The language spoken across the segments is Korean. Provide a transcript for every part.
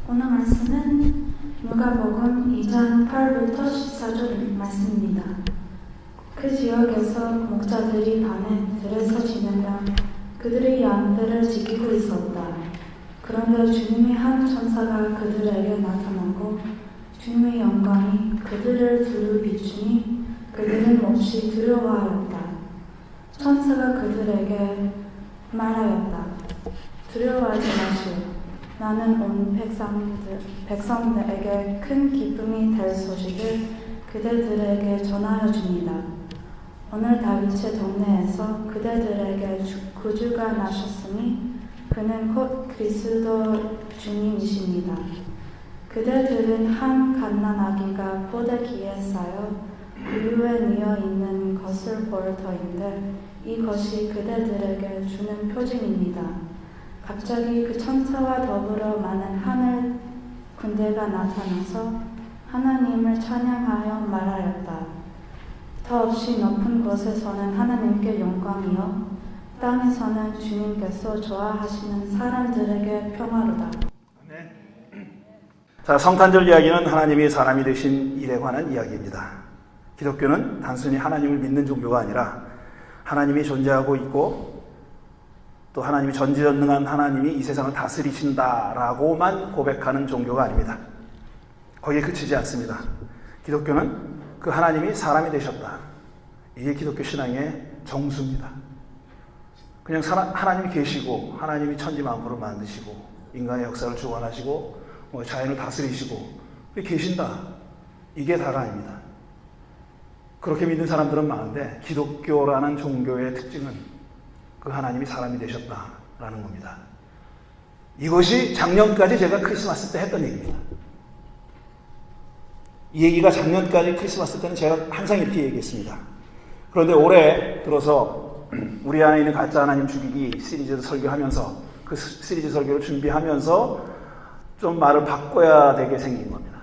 오늘 말씀은 누가복음 2장 8부터 14절 말씀입니다. 그 지역에서 목자들이 밤에 들에서 지내며 그들의 양들을 지키고 있었다. 그런데 주님의 한 천사가 그들에게 나타나고 주님의 영광이 그들을 두루 비추니 그들은 몹시 두려워하였다. 천사가 그들에게 말하였다. 두려워하지 마시오. 나는 온 백성들에게 큰 기쁨이 될 소식을 그대들에게 전하여 줍니다. 오늘 다윗의 동네에서 그대들에게 구주가 나셨으니 그는 곧 그리스도 주님이십니다. 그대들은 한 갓난아기가 포대기에 쌓여 우유에 뉘어 있는 것을 볼 터인데 이것이 그대들에게 주는 표징입니다. 갑자기 그 천사와 더불어 많은 하늘 군대가 나타나서 하나님을 찬양하여 말하였다. 더없이 높은 곳에서는 하나님께 영광이요 땅에서는 주님께서 좋아하시는 사람들에게 평화로다. 네. 자, 성탄절 이야기는 하나님이 사람이 되신 일에 관한 이야기입니다. 기독교는 단순히 하나님을 믿는 종교가 아니라 하나님이 존재하고 있고 또 하나님이 전지전능한 하나님이 이 세상을 다스리신다라고만 고백하는 종교가 아닙니다. 거기에 그치지 않습니다. 기독교는 그 하나님이 사람이 되셨다. 이게 기독교 신앙의 정수입니다. 그냥 하나님이 계시고 하나님이 천지만물을 만드시고 인간의 역사를 주관하시고 자연을 다스리시고 계신다. 이게 다가 아닙니다. 그렇게 믿는 사람들은 많은데 기독교라는 종교의 특징은 그 하나님이 사람이 되셨다라는 겁니다. 이것이 작년까지 제가 크리스마스 때 했던 얘기입니다. 이 얘기가 작년까지 크리스마스 때는 제가 항상 이렇게 얘기했습니다. 그런데 올해 들어서 우리 안에 있는 가짜 하나님 죽이기 시리즈 설교하면서 그 시리즈 설교를 준비하면서 좀 말을 바꿔야 되게 생긴 겁니다.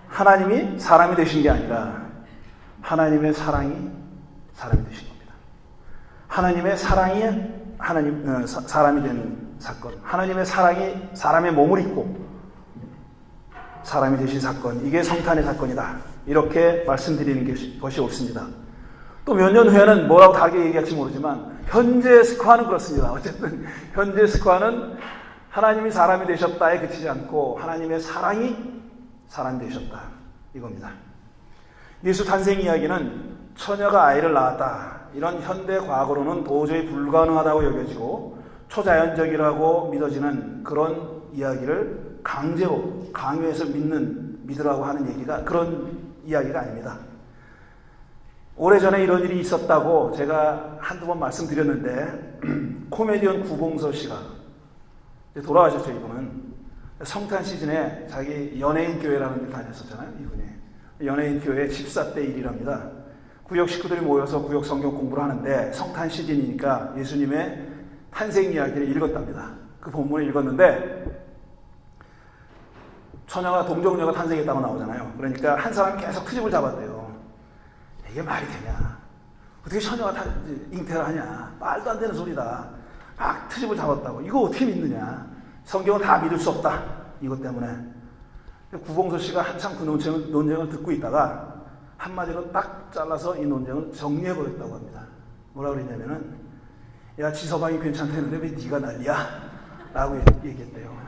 하나님이 사람이 되신 게 아니라 하나님의 사랑이 사람이 되신 겁니다. 하나님의 사랑이 사람이 된 사건, 하나님의 사랑이 사람의 몸을 입고 사람이 되신 사건, 이게 성탄의 사건이다. 이렇게 말씀드리는 것이 옳습니다. 또 몇 년 후에는 뭐라고 다르게 얘기할지 모르지만 현재 스코어는 그렇습니다. 어쨌든 현재 스코어는 하나님이 사람이 되셨다에 그치지 않고 하나님의 사랑이 사람이 되셨다. 이겁니다. 예수 탄생 이야기는 처녀가 아이를 낳았다. 이런 현대 과거로는 도저히 불가능하다고 여겨지고 초자연적이라고 믿어지는 그런 이야기를 강제로 강요해서 믿으라고 하는 얘기가 그런 이야기가 아닙니다. 오래전에 이런 일이 있었다고 제가 한두 번 말씀드렸는데 코미디언 구봉서 씨가 돌아가셨죠. 이분은 성탄 시즌에 자기 연예인 교회라는 데 다녔었잖아요. 이분이 연예인 교회 집사 때 일이랍니다. 구역 식구들이 모여서 구역 성경 공부를 하는데 성탄 시즌이니까 예수님의 탄생 이야기를 읽었답니다. 그 본문을 읽었는데 처녀가 동정녀가 탄생했다고 나오잖아요. 그러니까 한 사람이 계속 트집을 잡았대요. 이게 말이 되냐? 어떻게 처녀가 잉태를 하냐? 말도 안 되는 소리다. 막 트집을 잡았다고. 이거 어떻게 믿느냐? 성경은 다 믿을 수 없다. 이것 때문에. 구봉서 씨가 한참 그 논쟁을 듣고 있다가 한마디로 딱 잘라서 이 논쟁을 정리해버렸다고 합니다. 뭐라고 그랬냐면은 야, 지서방이 괜찮다는데 왜 네가 난리야? 라고 얘기했대요.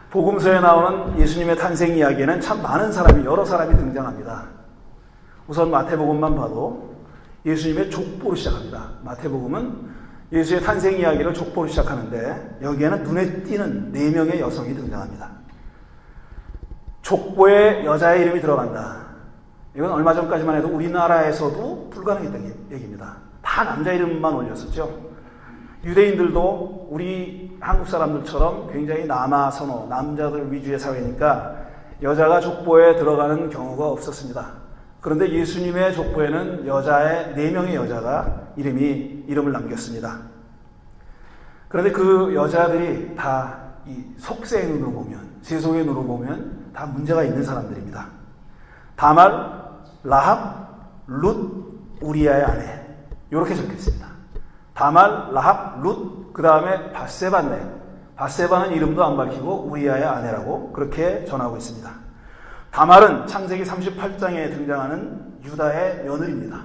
복음서에 나오는 예수님의 탄생 이야기에는 참 많은 사람이, 여러 사람이 등장합니다. 우선 마태복음만 봐도 예수님의 족보로 시작합니다. 마태복음은 예수의 탄생 이야기를 족보로 시작하는데 여기에는 눈에 띄는 4명의 여성이 등장합니다. 족보에 여자의 이름이 들어간다. 이건 얼마 전까지만 해도 우리나라에서도 불가능했던 얘기입니다. 다 남자 이름만 올렸었죠. 유대인들도 우리 한국 사람들처럼 굉장히 남아 선호, 남자들 위주의 사회니까 여자가 족보에 들어가는 경우가 없었습니다. 그런데 예수님의 족보에는 4명의 여자가 이름을 남겼습니다. 그런데 그 여자들이 다 이 속세의 눈으로 보면, 세속의 눈으로 보면 다 문제가 있는 사람들입니다. 다말, 라합, 룻, 우리아의 아내 이렇게 적혀 있습니다. 다말, 라합, 룻, 그 다음에 밧세바인데 밧세바는 이름도 안 밝히고 우리아의 아내라고 그렇게 전하고 있습니다. 다말은 창세기 38장에 등장하는 유다의 며느리입니다.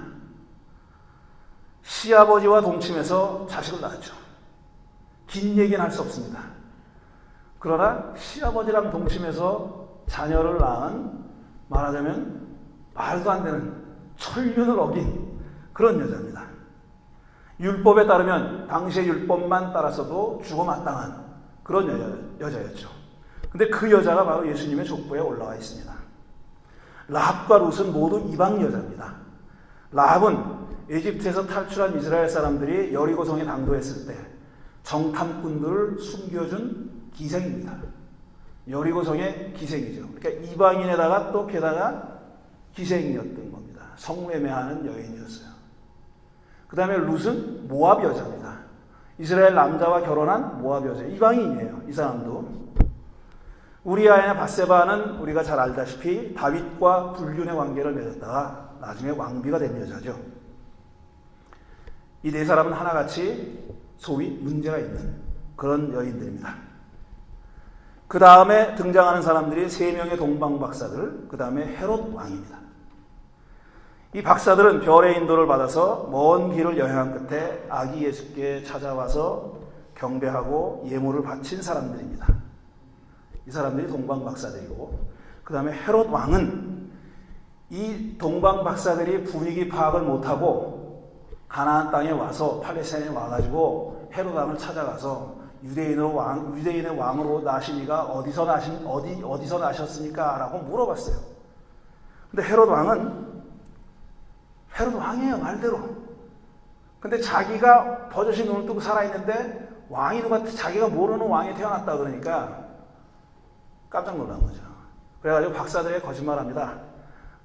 시아버지와 동침해서 자식을 낳았죠. 긴 얘기는 할 수 없습니다. 그러나 시아버지랑 동침해서 자녀를 낳은 말하자면 말도 안 되는 천륜을 어긴 그런 여자입니다. 율법에 따르면 당시의 율법만 따라서도 죽어마땅한 그런 여자였죠. 근데 그 여자가 바로 예수님의 족보에 올라와 있습니다. 라합과 룻은 모두 이방 여자입니다. 라합은 에집트에서 탈출한 이스라엘 사람들이 여리고성에 당도했을 때 정탐꾼들을 숨겨준 기생입니다. 여리고성의 기생이죠. 그러니까 이방인에다가 또 게다가 기생이었던 겁니다. 성매매하는 여인이었어요. 그 다음에 룻은 모압 여자입니다. 이스라엘 남자와 결혼한 모압 여자. 이방인이에요. 이 사람도. 우리아의 밧세바는 우리가 잘 알다시피 다윗과 불륜의 관계를 맺었다가 나중에 왕비가 된 여자죠. 이 네 사람은 하나같이 소위 문제가 있는 그런 여인들입니다. 그 다음에 등장하는 사람들이 세 명의 동방 박사들, 그 다음에 헤롯 왕입니다. 이 박사들은 별의 인도를 받아서 먼 길을 여행한 끝에 아기 예수께 찾아와서 경배하고 예물을 바친 사람들입니다. 이 사람들이 동방 박사들이고, 그 다음에 헤롯 왕은 이 동방 박사들이 분위기 파악을 못하고 가나안 땅에 와서 팔레스타인에 와가지고 헤롯 왕을 찾아가서 유대인의 왕으로 나시니가 어디서 나셨습니까? 라고 물어봤어요. 근데 헤롯 왕이에요, 말대로. 근데 자기가 버젓이 눈을 뜨고 살아있는데 왕이 누가 자기가 모르는 왕이 태어났다 그러니까 깜짝 놀란 거죠. 그래가지고 박사들의 거짓말합니다.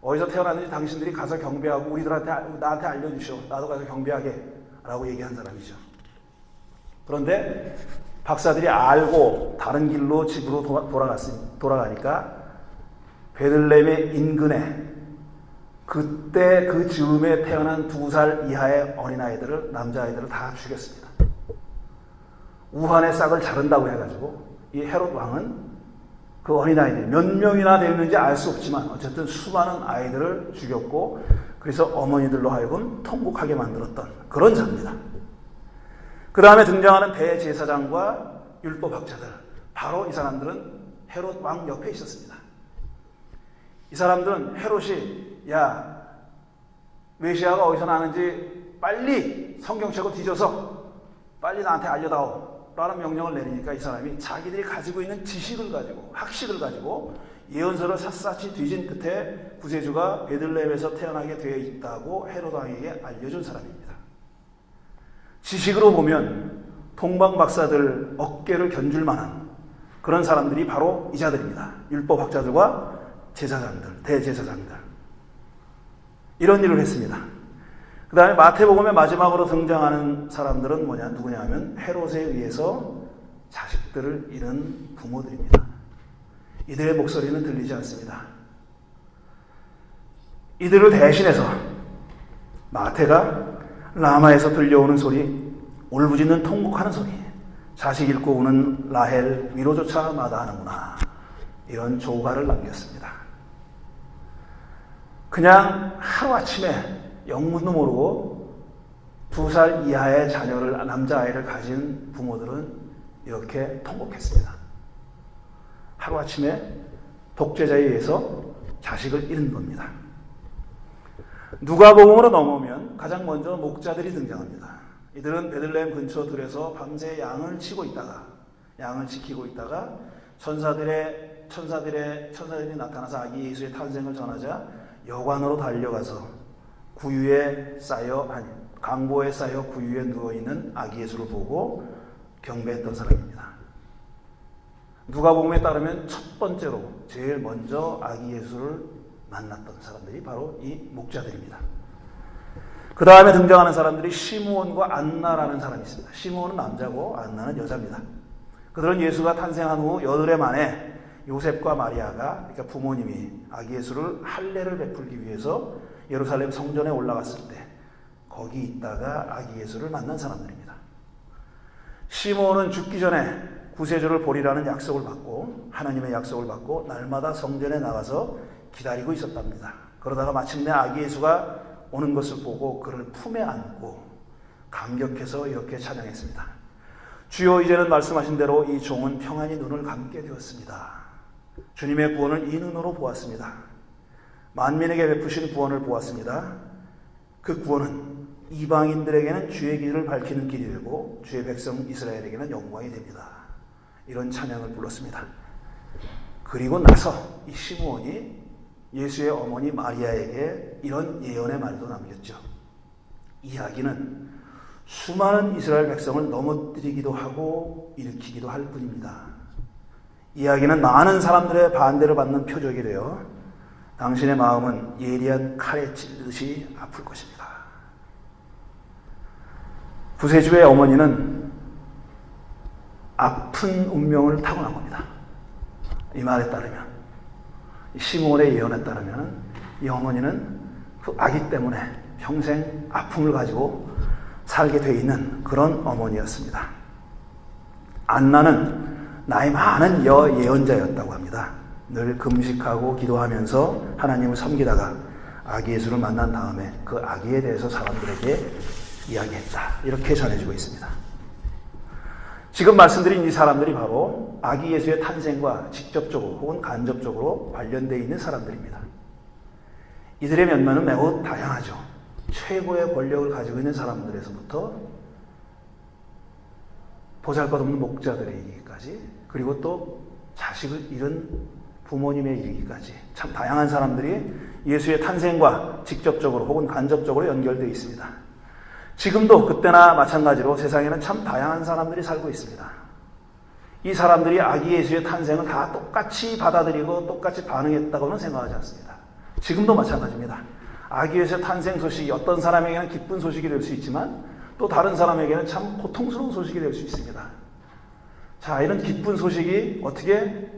어디서 태어났는지 당신들이 가서 경배하고 나한테 알려주시오. 나도 가서 경배하게 라고 얘기한 사람이죠. 그런데 박사들이 알고 다른 길로 집으로 돌아가니까 베들레헴의 인근에 그때 그 즈음에 태어난 2살 이하의 어린아이들을, 남자아이들을 다 죽였습니다. 우한의 싹을 자른다고 해가지고 이 헤롯 왕은 그 어린아이들이 몇 명이나 되었는지 알 수 없지만 어쨌든 수많은 아이들을 죽였고, 그래서 어머니들로 하여금 통곡하게 만들었던 그런 자입니다. 그 다음에 등장하는 대제사장과 율법학자들, 바로 이 사람들은 헤롯 왕 옆에 있었습니다. 이 사람들은 헤롯이 야, 메시아가 어디서 나는지 빨리 성경책을 뒤져서 빨리 나한테 알려다오 라는 명령을 내리니까 이 사람이 자기들이 가지고 있는 지식을 가지고, 학식을 가지고 예언서를 샅샅이 뒤진 끝에 구세주가 베들레헴에서 태어나게 되어 있다고 헤롯 왕에게 알려준 사람입니다. 지식으로 보면 동방 박사들 어깨를 견줄 만한 그런 사람들이 바로 이 자들입니다. 율법학자들과 제사장들, 대제사장들. 이런 일을 했습니다. 그 다음에 마태복음의 마지막으로 등장하는 사람들은 누구냐 하면 헤롯에 의해서 자식들을 잃은 부모들입니다. 이들의 목소리는 들리지 않습니다. 이들을 대신해서 마태가 라마에서 들려오는 소리, 울부짖는 통곡하는 소리, 자식 잃고 우는 라헬 위로조차 마다하는구나, 이런 조가를 남겼습니다. 그냥 하루아침에 영문도 모르고 2살 이하의 자녀를, 남자아이를 가진 부모들은 이렇게 통곡했습니다. 하루아침에 독재자에 의해서 자식을 잃은 겁니다. 누가복음으로 넘어오면 가장 먼저 목자들이 등장합니다. 이들은 베들레헴 근처 들에서 밤새 양을 치고 있다가, 양을 지키고 있다가 천사들이 나타나서 아기 예수의 탄생을 전하자 여관으로 달려가서 강보에 쌓여 구유에 누워있는 아기 예수를 보고 경배했던 사람입니다. 누가복음에 따르면 첫 번째로 제일 먼저 아기 예수를 만났던 사람들이 바로 이 목자들입니다. 그 다음에 등장하는 사람들이 시므온과 안나라는 사람이 있습니다. 시므온은 남자고 안나는 여자입니다. 그들은 예수가 탄생한 후 8해 만에 요셉과 마리아가, 그러니까 부모님이 아기 예수를 할례를 베풀기 위해서 예루살렘 성전에 올라갔을 때 거기 있다가 아기 예수를 만난 사람들입니다. 시므온은 죽기 전에 구세주를 보리라는 약속을 받고 하나님의 약속을 받고 날마다 성전에 나가서 기다리고 있었답니다. 그러다가 마침내 아기 예수가 오는 것을 보고 그를 품에 안고 감격해서 이렇게 찬양했습니다. 주여 이제는 말씀하신 대로 이 종은 평안히 눈을 감게 되었습니다. 주님의 구원을 이 눈으로 보았습니다. 만민에게 베푸신 구원을 보았습니다. 그 구원은 이방인들에게는 주의 길을 밝히는 길이 되고 주의 백성 이스라엘에게는 영광이 됩니다. 이런 찬양을 불렀습니다. 그리고 나서 이 시므온이 예수의 어머니 마리아에게 이런 예언의 말도 남겼죠. 이야기는 수많은 이스라엘 백성을 넘어뜨리기도 하고 일으키기도 할 뿐입니다. 이야기는 많은 사람들의 반대를 받는 표적이 되어 당신의 마음은 예리한 칼에 찔듯이 아플 것입니다. 구세주의 어머니는 아픈 운명을 타고난 겁니다. 이 말에 따르면, 시므온의 예언에 따르면 이 어머니는 그 아기 때문에 평생 아픔을 가지고 살게 돼 있는 그런 어머니였습니다. 안나는 나이 많은 예언자였다고 합니다. 늘 금식하고 기도하면서 하나님을 섬기다가 아기 예수를 만난 다음에 그 아기에 대해서 사람들에게 이야기했다. 이렇게 전해지고 있습니다. 지금 말씀드린 이 사람들이 바로 아기 예수의 탄생과 직접적으로 혹은 간접적으로 관련되어 있는 사람들입니다. 이들의 면면은 매우 다양하죠. 최고의 권력을 가지고 있는 사람들에서부터 보잘것없는 목자들에 이르기까지, 그리고 또 자식을 잃은 부모님에 이르기까지 참 다양한 사람들이 예수의 탄생과 직접적으로 혹은 간접적으로 연결되어 있습니다. 지금도 그때나 마찬가지로 세상에는 참 다양한 사람들이 살고 있습니다. 이 사람들이 아기 예수의 탄생을 다 똑같이 받아들이고 똑같이 반응했다고는 생각하지 않습니다. 지금도 마찬가지입니다. 아기 예수의 탄생 소식이 어떤 사람에게는 기쁜 소식이 될 수 있지만 또 다른 사람에게는 참 고통스러운 소식이 될 수 있습니다. 자, 이런 기쁜 소식이 어떻게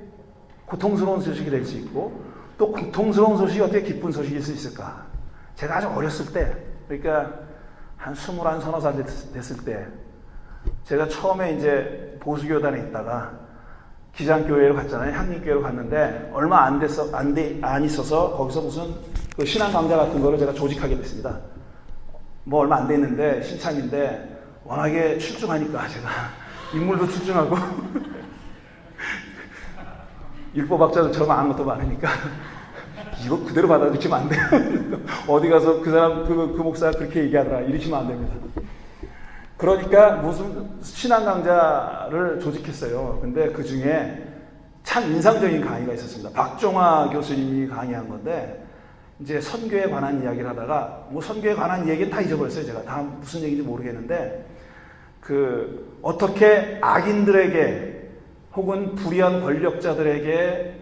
고통스러운 소식이 될 수 있고 또 고통스러운 소식이 어떻게 기쁜 소식일 수 있을까? 제가 아주 어렸을 때, 그러니까 한 21, 서너 살 됐을 때 제가 처음에 이제 보수교단에 있다가 기장교회로 갔잖아요. 향림교회로 갔는데 얼마 안 있어서 거기서 무슨 그 신앙 강좌 같은 거를 제가 조직하게 됐습니다. 뭐 얼마 안 됐는데 신참인데 워낙에 출중하니까 제가 인물도 출중하고 율법학자들처럼 아는 것도 많으니까 이거 그대로 받아들이면 안 돼요. 어디 가서 그 사람, 그 목사가 그렇게 얘기하더라. 이러시면 안 됩니다. 그러니까 무슨 신앙 강좌를 조직했어요. 근데 그 중에 참 인상적인 강의가 있었습니다. 박종화 교수님이 강의한 건데, 이제 선교에 관한 이야기를 하다가, 뭐 선교에 관한 얘기는 다 잊어버렸어요. 제가 다 무슨 얘기인지 모르겠는데, 어떻게 악인들에게 혹은 불의한 권력자들에게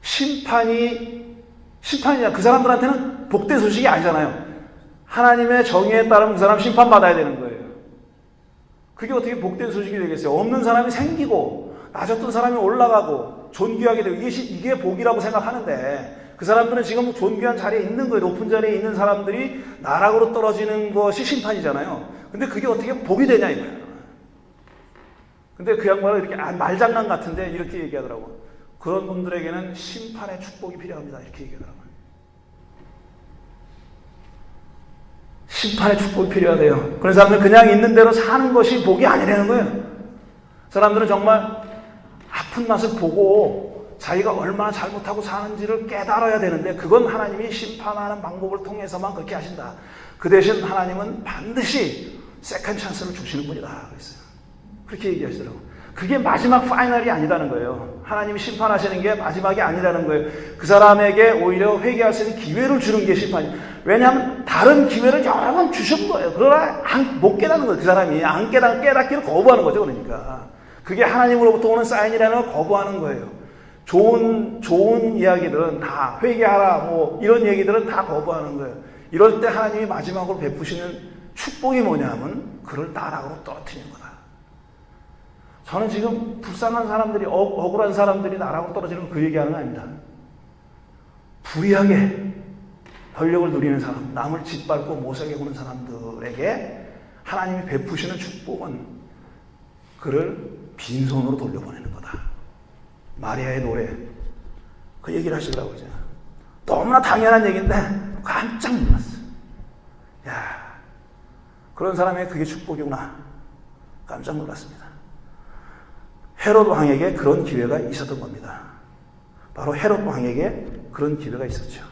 심판이냐, 그 사람들한테는 복된 소식이 아니잖아요. 하나님의 정의에 따르면 그 사람 심판받아야 되는 거예요. 그게 어떻게 복된 소식이 되겠어요? 없는 사람이 생기고 낮았던 사람이 올라가고 존귀하게 되고 이게 복이라고 생각하는데, 그 사람들은 지금 존귀한 자리에 있는 거예요. 높은 자리에 있는 사람들이 나락으로 떨어지는 것이 심판이잖아요. 근데 그게 어떻게 복이 되냐 이거예요. 근데 그 양반은 이렇게 말장난 같은데 이렇게 얘기하더라고요. 그런 분들에게는 심판의 축복이 필요합니다. 이렇게 얘기하더라고요. 심판의 축복이 필요하대요. 그런 사람들은 그냥 있는 대로 사는 것이 복이 아니라는 거예요. 사람들은 정말 아픈 맛을 보고 자기가 얼마나 잘못하고 사는지를 깨달아야 되는데, 그건 하나님이 심판하는 방법을 통해서만 그렇게 하신다. 그 대신 하나님은 반드시 세컨 찬스를 주시는 분이다. 그랬어요. 그렇게 얘기하시더라고요. 그게 마지막 파이널이 아니라는 거예요. 하나님이 심판하시는 게 마지막이 아니라는 거예요. 그 사람에게 오히려 회개할 수 있는 기회를 주는 게 심판이에요. 왜냐하면 다른 기회를 여러 번 주신 거예요. 그러나 못 깨닫는 거예요. 그 사람이 안 깨닫기를 거부하는 거죠. 그러니까 그게 하나님으로부터 오는 사인이라는 걸 거부하는 거예요. 좋은 이야기들은 다 회개하라 뭐 이런 얘기들은 다 거부하는 거예요. 이럴 때 하나님이 마지막으로 베푸시는 축복이 뭐냐면 그를 나락으로 떨어뜨리는 거다. 저는 지금 불쌍한 사람들이, 억울한 사람들이 나락으로 떨어지는 그 얘기하는 거 아닙니다. 불의하게 권력을 누리는 사람, 남을 짓밟고 못살게 구는 사람들에게 하나님이 베푸시는 축복은 그를 빈손으로 돌려보내는 거다. 마리아의 노래, 그 얘기를 하시더라고요. 너무나 당연한 얘기인데 깜짝 놀랐어요. 야, 그런 사람에게 그게 축복이구나. 깜짝 놀랐습니다. 헤롯 왕에게 그런 기회가 있었던 겁니다. 바로 헤롯 왕에게 그런 기회가 있었죠.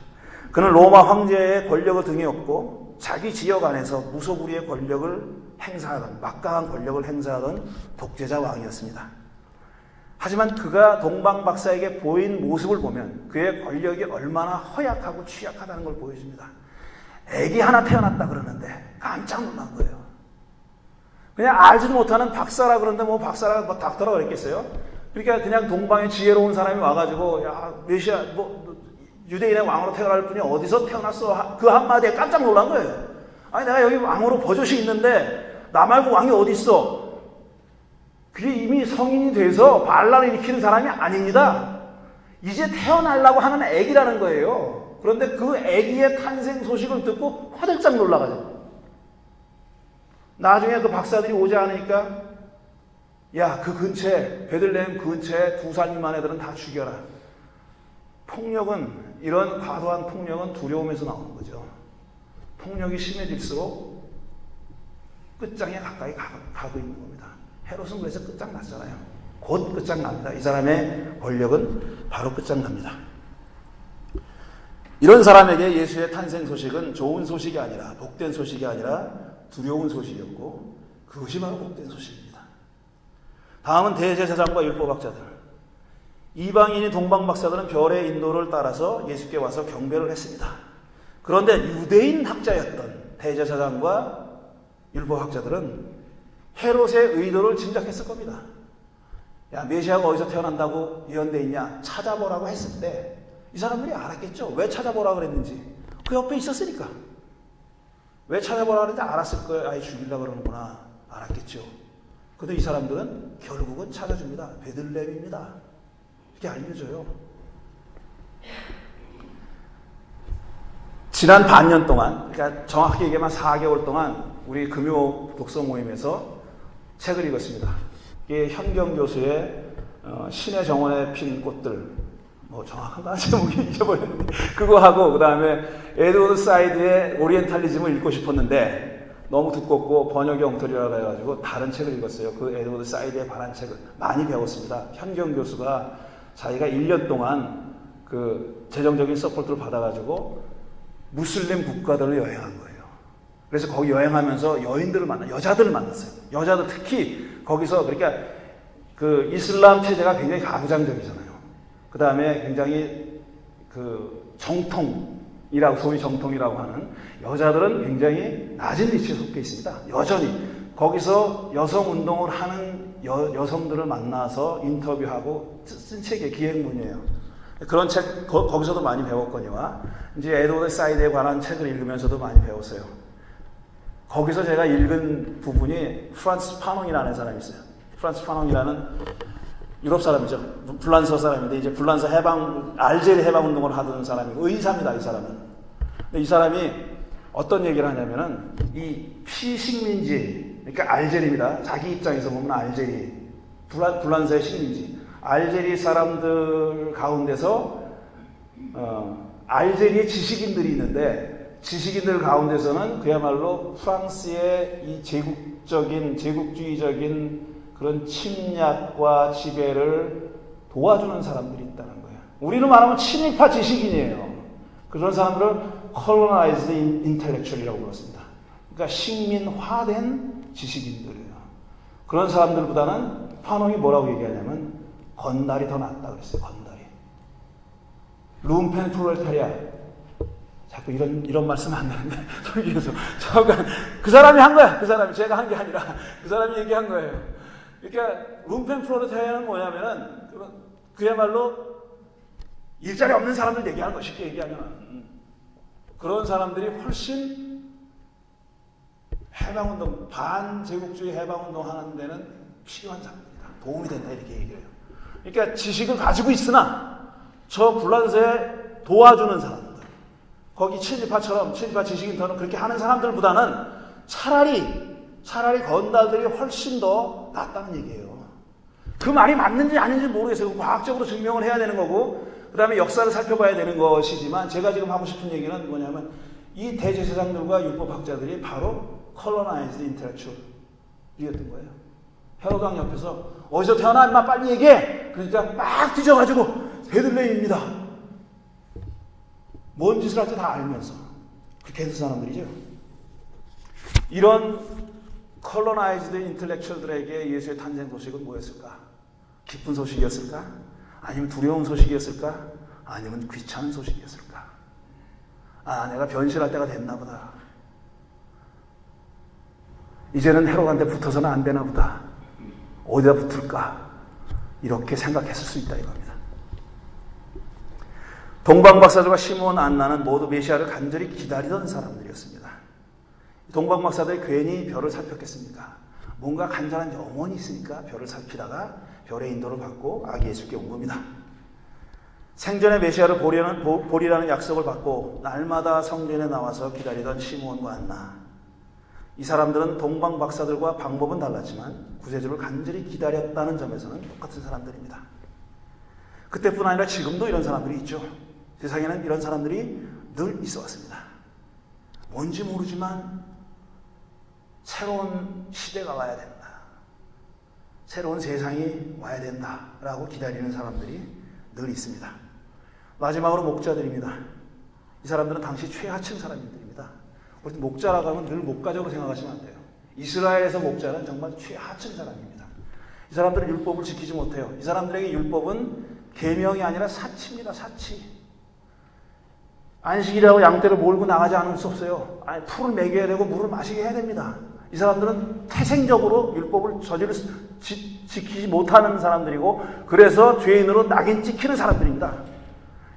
그는 로마 황제의 권력을 등에 업고 자기 지역 안에서 무소불위의 권력을 행사하던, 막강한 권력을 행사하던 독재자 왕이었습니다. 하지만 그가 동방박사에게 보인 모습을 보면 그의 권력이 얼마나 허약하고 취약하다는 걸 보여줍니다. 애기 하나 태어났다 그러는데 깜짝 놀란 거예요. 그냥 알지도 못하는 박사라 그러는데 뭐 박사라 뭐 닥터라 그랬겠어요? 그러니까 그냥 동방에 지혜로운 사람이 와가지고 야 메시아 뭐 유대인의 왕으로 태어날 분이 어디서 태어났어? 그 한마디에 깜짝 놀란 거예요. 아니 내가 여기 왕으로 버젓이 있는데 나 말고 왕이 어디 있어? 그게 이미 성인이 돼서 반란을 일으키는 사람이 아닙니다. 이제 태어나려고 하는 애기라는 거예요. 그런데 그 애기의 탄생 소식을 듣고 화들짝 놀라가지고 나중에 그 박사들이 오지 않으니까 야, 그 근처에 베들레헴 근처에 2살 미만 애들은 다 죽여라. 폭력은 이런 과도한 폭력은 두려움에서 나오는 거죠. 폭력이 심해질수록 끝장에 가까이 가고 있는 겁니다. 헤롯은 그래서 끝장났잖아요. 곧 끝장납니다. 이 사람의 권력은 바로 끝장납니다. 이런 사람에게 예수의 탄생 소식은 좋은 소식이 아니라 복된 소식이 아니라 두려운 소식이었고 그것이 바로 복된 소식입니다. 다음은 대제사장과 율법학자들. 이방인이 동방박사들은 별의 인도를 따라서 예수께 와서 경배를 했습니다. 그런데 유대인 학자였던 대제사장과 율법학자들은 헤롯의 의도를 짐작했을 겁니다. 야, 메시아가 어디서 태어난다고 예언되어 있냐? 찾아보라고 했을 때 이 사람들이 알았겠죠. 왜 찾아보라고 그랬는지. 그 옆에 있었으니까. 왜 찾아보라고 그랬는지 알았을 거예요. 아예 죽이려고 그러는구나. 알았겠죠. 근데 이 사람들은 결국은 찾아줍니다. 베들레헴입니다. 이렇게 알려줘요. 지난 반년 동안, 그러니까 정확히 얘기하면 4개월 동안 우리 금요 독서 모임에서 책을 읽었습니다. 이게 현경 교수의 신의 정원에 핀 꽃들, 뭐 정확한가 제목이 잊어버렸는데 그거 하고 그 다음에 에드워드 사이드의 오리엔탈리즘을 읽고 싶었는데 너무 두껍고 번역이 엉터리라고 해가지고 다른 책을 읽었어요. 그 에드워드 사이드에 관한 책을 많이 배웠습니다. 현경 교수가 자기가 1년 동안 그 재정적인 서포트를 받아가지고 무슬림 국가들을 여행한 거예요. 그래서 거기 여행하면서 여인들을 여자들을 만났어요. 여자들 특히 거기서 그러니까 그 이슬람 체제가 굉장히 가부장적이잖아요. 그 다음에 굉장히 그 정통이라고 소위 정통이라고 하는 여자들은 굉장히 낮은 위치에 속해 있습니다. 여전히 거기서 여성 운동을 하는 여성들을 만나서 인터뷰하고 쓴 책이 기획문이에요. 그런 책 거기서도 많이 배웠거니와 이제 에드워드 사이드에 관한 책을 읽으면서도 많이 배웠어요. 거기서 제가 읽은 부분이 프란스 파농이라는 사람이 있어요. 프란스 파농이라는 유럽 사람이죠. 불란서 사람인데 이제 불란서 알제리 해방 운동을 하던 사람이고 의사입니다. 이 사람은. 근데 이 사람이 어떤 얘기를 하냐면은 이 피식민지, 그러니까 알제리입니다. 자기 입장에서 보면 알제리, 불란서의 식민지, 알제리 사람들 가운데서 알제리 지식인들이 있는데 지식인들 가운데서는 그야말로 프랑스의 이 제국주의적인 그런 침략과 지배를 도와주는 사람들이 있다는 거예요. 우리는 말하면 친일파 지식인이에요. 그런 사람들을 colonized intellectual이라고 불렀습니다. 그러니까 식민화된 지식인들이에요. 그런 사람들보다는 파농이 뭐라고 얘기하냐면 건달이 더 낫다 그랬어요. 건달이. 룸펜 프롤레타리아. 자꾸 이런 말씀 안 나는데 저기에서 잠깐 그 사람이 한 거야. 그 사람이 제가 한 게 아니라 그 사람이 얘기한 거예요. 그러니까 룸펜 프롤레타리아는 뭐냐면은 그야말로 일자리 없는 사람들 얘기하는 거 쉽게 얘기하면 그런 사람들이 훨씬 해방운동 반제국주의 해방운동 하는 데는 필요한 사람들이다. 도움이 된다 이렇게 얘기해요. 그러니까 지식을 가지고 있으나 저 불란서에 도와주는 사람들 거기 친일파 지식인터는 그렇게 하는 사람들보다는 차라리 건달들이 훨씬 더 낫다는 얘기예요. 그 말이 맞는지 아닌지 모르겠어요. 과학적으로 증명을 해야 되는 거고, 그 다음에 역사를 살펴봐야 되는 것이지만, 제가 지금 하고 싶은 얘기는 뭐냐면, 이 대제사장들과 율법학자들이 바로 colonized intellectual이었던 거예요. 혈호당 옆에서 어디서 태어나 인마 빨리 얘기해! 그러니까 막 뒤져가지고 베들레헴입니다. 뭔 짓을 할지 다 알면서 그렇게 했던 사람들이죠. 이런 colonized intellectual들에게 예수의 탄생 소식은 뭐였을까? 기쁜 소식이었을까? 아니면 두려운 소식이었을까? 아니면 귀찮은 소식이었을까? 내가 변신할 때가 됐나 보다. 이제는 헤롯한테 붙어서는 안 되나 보다. 어디다 붙을까? 이렇게 생각했을 수 있다 이겁니다. 동방박사들과 시므온 안나는 모두 메시아를 간절히 기다리던 사람들이었습니다. 동방박사들이 괜히 별을 살폈겠습니까? 뭔가 간절한 염원이 있으니까 별을 살피다가 별의 인도를 받고 아기 예수께 온 겁니다. 생전에 메시아를 보리라는 약속을 받고 날마다 성전에 나와서 기다리던 시므온과 안나. 이 사람들은 동방 박사들과 방법은 달랐지만 구세주를 간절히 기다렸다는 점에서는 똑같은 사람들입니다. 그때뿐 아니라 지금도 이런 사람들이 있죠. 세상에는 이런 사람들이 늘 있어 왔습니다. 뭔지 모르지만 새로운 시대가 와야 된다. 새로운 세상이 와야 된다라고 기다리는 사람들이 늘 있습니다. 마지막으로 목자들입니다. 이 사람들은 당시 최하층 사람들입니다. 우리 목자라고 하면 늘 목가적으로 생각하시면 안 돼요. 이스라엘에서 목자는 정말 최하층 사람입니다. 이 사람들은 율법을 지키지 못해요. 이 사람들에게 율법은 계명이 아니라 사치입니다. 사치. 안식이라고 양떼를 몰고 나가지 않을 수 없어요. 풀을 먹여야 되고 물을 마시게 해야 됩니다. 이 사람들은 태생적으로 율법을 지키지 못하는 사람들이고, 그래서 죄인으로 낙인 찍히는 사람들입니다.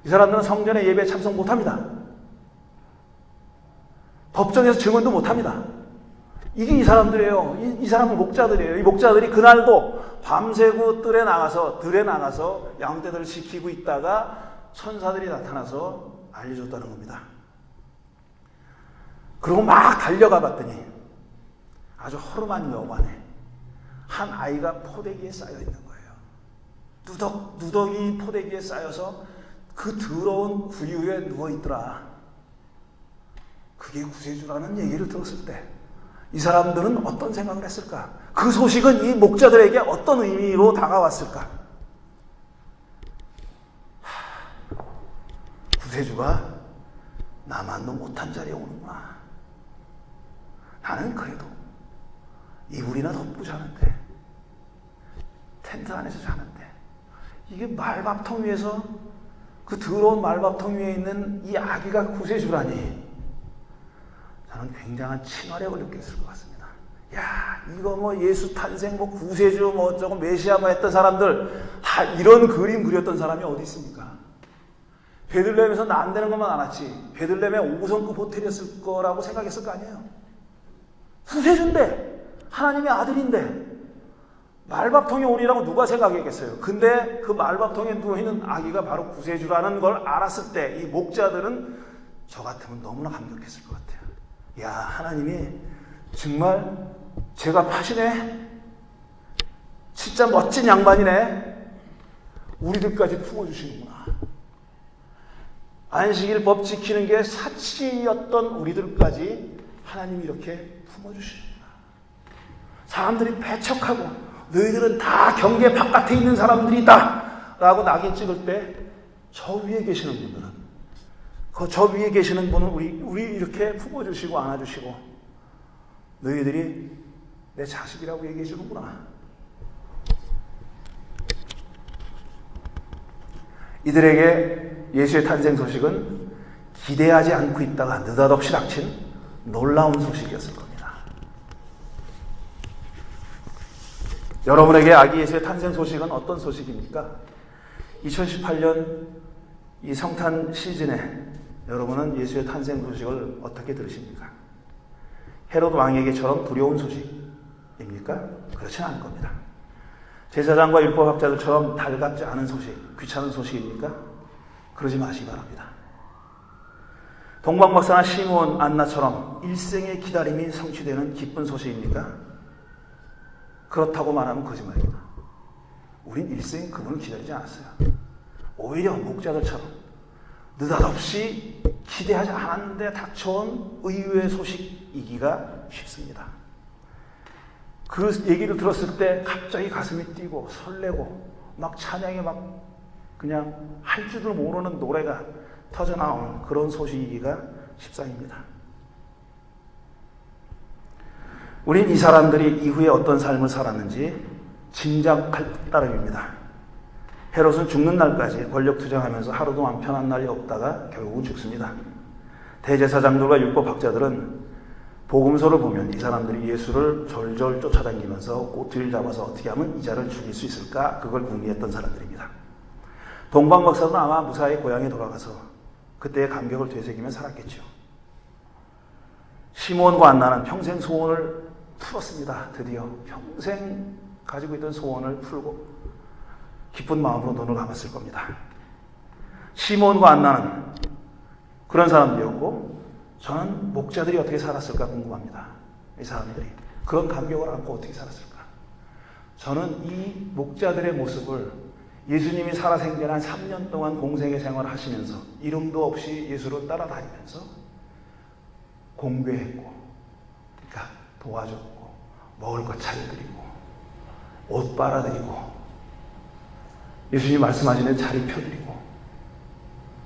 이 사람들은 성전에 예배에 참석 못합니다. 법정에서 증언도 못합니다. 이게 이 사람들이에요. 이 사람은 목자들이에요. 이 목자들이 그날도 밤새고 들에 나가서 양떼들을 지키고 있다가 천사들이 나타나서 알려줬다는 겁니다. 그리고 막 달려가 봤더니 아주 허름한 여관에 한 아이가 포대기에 쌓여 있는 거예요. 누더기 포대기에 쌓여서 그 더러운 구유에 누워있더라. 그게 구세주라는 얘기를 들었을 때 이 사람들은 어떤 생각을 했을까? 그 소식은 이 목자들에게 어떤 의미로 다가왔을까? 구세주가 나만도 못한 자리에 오는구나. 나는 그래도 이불이나 덮고 자는데, 텐트 안에서 자는데, 이게 말밥통 위에서, 그 더러운 말밥통 위에 있는 이 아기가 구세주라니, 저는 굉장한 친화력을 느꼈을 것 같습니다. 야, 이거 뭐 예수 탄생, 뭐 구세주, 뭐 어쩌고 메시아 뭐 했던 사람들, 다 이런 그림 그렸던 사람이 어디 있습니까? 베들레헴에서 안 되는 것만 알았지, 베들레헴의 5성급 호텔이었을 거라고 생각했을 거 아니에요. 구세주인데, 하나님의 아들인데, 말밥통에 오리라고 누가 생각했겠어요? 근데 그 말밥통에 누워있는 아기가 바로 구세주라는 걸 알았을 때 이 목자들은 저 같으면 너무나 감격했을 것 같아요. 야, 하나님이 정말 제가 파시네? 진짜 멋진 양반이네? 우리들까지 품어주시는구나. 안식일 법 지키는 게 사치였던 우리들까지 하나님이 이렇게 품어주시는구나. 사람들이 배척하고 너희들은 다 경계 바깥에 있는 사람들이다 라고 낙인 찍을 때 저 위에 계시는 분들은, 저 위에 계시는 분은 우리 이렇게 품어주시고 안아주시고 너희들이 내 자식이라고 얘기해 주는구나. 이들에게 예수의 탄생 소식은 기대하지 않고 있다가 느닷없이 닥친 놀라운 소식이었을 겁니다. 여러분에게 아기 예수의 탄생 소식은 어떤 소식입니까? 2018년 이 성탄 시즌에 여러분은 예수의 탄생 소식을 어떻게 들으십니까? 헤롯 왕에게처럼 두려운 소식입니까? 그렇진 않을 겁니다. 제사장과 율법학자들처럼 달갑지 않은 소식, 귀찮은 소식입니까? 그러지 마시기 바랍니다. 동방박사나 시므온 안나처럼 일생의 기다림이 성취되는 기쁜 소식입니까? 그렇다고 말하면 거짓말입니다. 우린 일생 그분을 기다리지 않았어요. 오히려 목자들처럼 느닷없이 기대하지 않았는데 닥쳐온 의외의 소식이기가 쉽습니다. 그 얘기를 들었을 때 갑자기 가슴이 뛰고 설레고 막 찬양에 막 그냥 할 줄도 모르는 노래가 터져나오는 그런 소식이기가 십상입니다. 우린 이 사람들이 이후에 어떤 삶을 살았는지 짐작할 따름입니다. 헤롯은 죽는 날까지 권력 투쟁하면서 하루도 안 편한 날이 없다가 결국은 죽습니다. 대제사장들과 율법학자들은 복음서를 보면 이 사람들이 예수를 졸졸 쫓아다니면서 꼬투리를 잡아서 어떻게 하면 이자를 죽일 수 있을까 그걸 궁리했던 사람들입니다. 동방박사는 아마 무사히 고향에 돌아가서 그때의 감격을 되새기며 살았겠죠. 시므온과 안나는 평생 소원을 풀었습니다. 드디어 평생 가지고 있던 소원을 풀고 기쁜 마음으로 눈을 감았을 겁니다. 시므온과 안나는 그런 사람들이었고 저는 목자들이 어떻게 살았을까 궁금합니다. 이 사람들이 그런 감격을 안고 어떻게 살았을까. 저는 이 목자들의 모습을 예수님이 살아생전한 3년 동안 공생의 생활을 하시면서 이름도 없이 예수를 따라다니면서 공배했고 그러니까 도와줬고 먹을 것 차려드리고 옷 빨아드리고 예수님이 말씀하시는 자리 펴드리고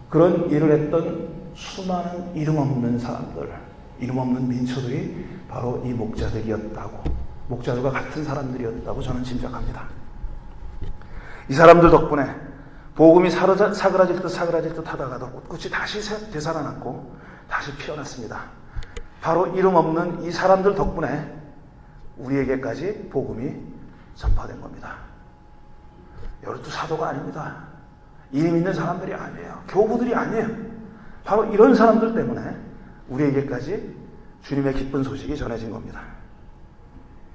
그런 일을 했던 수많은 이름 없는 사람들, 이름 없는 민초들이 바로 이 목자들이었다고, 목자들과 같은 사람들이었다고 저는 짐작합니다. 이 사람들 덕분에 복음이 사그라질 듯 하다가도 꿋꿋이 다시 되살아났고 다시 피어났습니다. 바로 이름 없는 이 사람들 덕분에 우리에게까지 복음이 전파된 겁니다. 여러분도 사도가 아닙니다. 이름 있는 사람들이 아니에요. 교부들이 아니에요. 바로 이런 사람들 때문에 우리에게까지 주님의 기쁜 소식이 전해진 겁니다.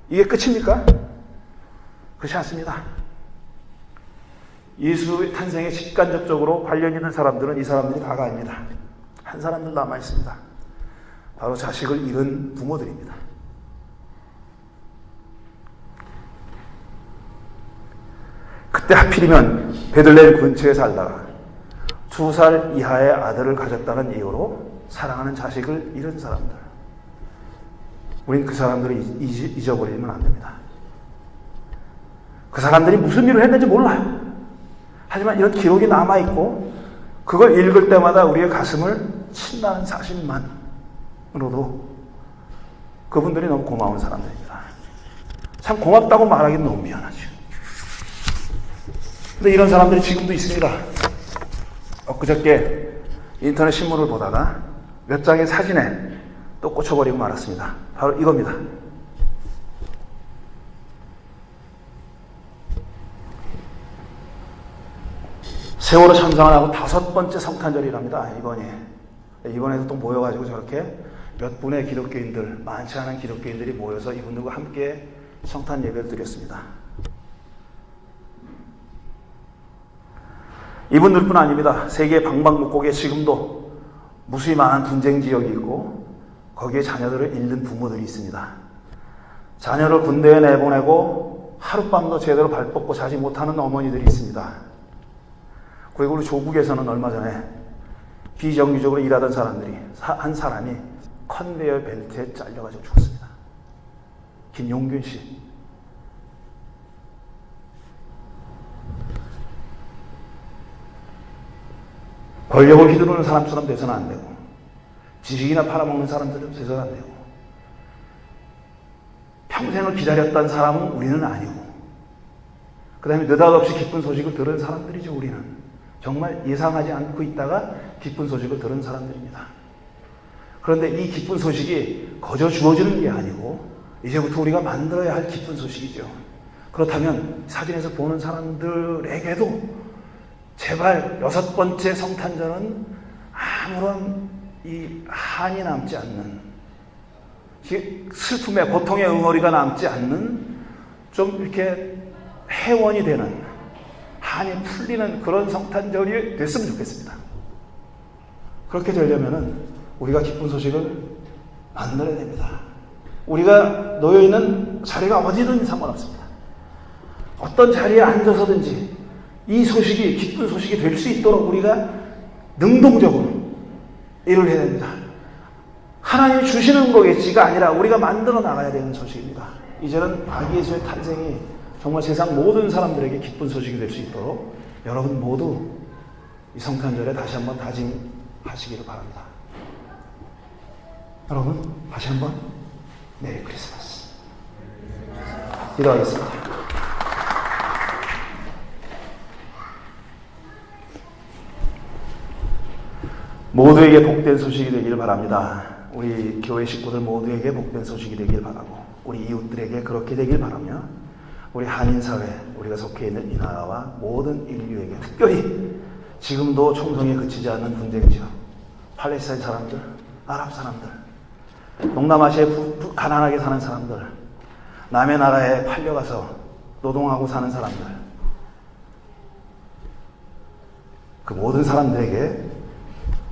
이게 끝입니까? 그렇지 않습니다. 예수의 탄생에 직간접적으로 관련 있는 사람들은 이 사람들이 다가 아닙니다. 한 사람들 남아 있습니다. 바로 자식을 잃은 부모들입니다. 그때 하필이면 베들레헴 근처에 살다가 2살 이하의 아들을 가졌다는 이유로 사랑하는 자식을 잃은 사람들. 우린 그 사람들을 잊어버리면 안 됩니다. 그 사람들이 무슨 일을 했는지 몰라요. 하지만 이런 기록이 남아있고 그걸 읽을 때마다 우리의 가슴을 친다는 사실만으로도 그분들이 너무 고마운 사람들입니다. 참 고맙다고 말하기는 너무 미안하죠. 근데 이런 사람들이 지금도 있습니다. 엊그저께 인터넷 신문을 보다가 몇 장의 사진에 또 꽂혀버리고 말았습니다. 바로 이겁니다. 세월호 참상을 하고 5번째 성탄절이랍니다. 이번에도 또 모여가지고 저렇게 몇 분의 기독교인들, 많지 않은 기독교인들이 모여서 이분들과 함께 성탄 예배를 드렸습니다. 이분들뿐 아닙니다. 세계 방방곡곡에 지금도 무수히 많은 분쟁 지역이 있고 거기에 자녀들을 잃는 부모들이 있습니다. 자녀를 군대에 내보내고 하룻밤도 제대로 발 뻗고 자지 못하는 어머니들이 있습니다. 그리고 우리 조국에서는 얼마 전에 비정규적으로 일하던 사람들이 한 사람이 컨베이어 벨트에 잘려가지고 죽었습니다. 김용균 씨. 권력을 휘두르는 사람처럼 돼서는 안 되고 지식이나 팔아먹는 사람들처럼 돼서는 안 되고 평생을 기다렸던 사람은 우리는 아니고 그 다음에 느닷없이 기쁜 소식을 들은 사람들이죠. 우리는 정말 예상하지 않고 있다가 기쁜 소식을 들은 사람들입니다. 그런데 이 기쁜 소식이 거저 주어지는 게 아니고 이제부터 우리가 만들어야 할 기쁜 소식이죠. 그렇다면 사진에서 보는 사람들에게도 제발 6번째 성탄절은 아무런 이 한이 남지 않는, 슬픔의 고통의 응어리가 남지 않는 좀 이렇게 해원이 되는, 한이 풀리는 그런 성탄절이 됐으면 좋겠습니다. 그렇게 되려면은 우리가 기쁜 소식을 만들어야 됩니다. 우리가 놓여있는 자리가 어디든 상관없습니다. 어떤 자리에 앉아서든지 이 소식이 기쁜 소식이 될 수 있도록 우리가 능동적으로 일을 해야 됩니다. 하나님이 주시는 거겠지가 아니라 우리가 만들어 나가야 되는 소식입니다. 이제는 아기 예수의 탄생이 정말 세상 모든 사람들에게 기쁜 소식이 될 수 있도록 여러분 모두 이 성탄절에 다시 한번 다짐하시기를 바랍니다. 여러분 다시 한번 메리 크리스마스. 기도하겠습니다. 모두에게 복된 소식이 되길 바랍니다. 우리 교회 식구들 모두에게 복된 소식이 되길 바라고 우리 이웃들에게 그렇게 되길 바라며 우리 한인사회, 우리가 속해 있는 이 나라와 모든 인류에게 특별히 지금도 총성에 그치지 않는 분쟁지역, 팔레스타인 사람들, 아랍 사람들, 동남아시아에 가난하게 사는 사람들, 남의 나라에 팔려가서 노동하고 사는 사람들, 그 모든 사람들에게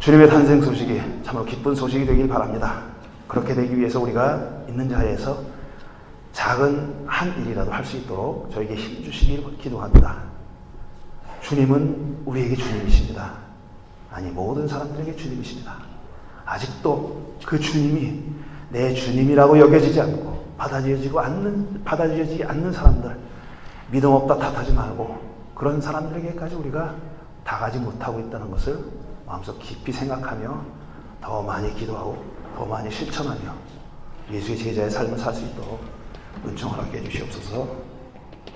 주님의 탄생 소식이 참으로 기쁜 소식이 되길 바랍니다. 그렇게 되기 위해서 우리가 있는 자리에서 작은 한 일이라도 할 수 있도록 저에게 힘 주시길 기도합니다. 주님은 우리에게 주님이십니다. 아니 모든 사람들에게 주님이십니다. 아직도 그 주님이 내 주님이라고 여겨지지 않고 받아들여지지 않는 사람들, 믿음 없다 탓하지 말고 그런 사람들에게까지 우리가 다가지 못하고 있다는 것을 마음속 깊이 생각하며 더 많이 기도하고 더 많이 실천하며 예수의 제자의 삶을 살 수 있도록 은총 허락해 주시옵소서.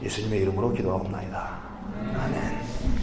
예수님의 이름으로 기도하옵나이다. 아멘.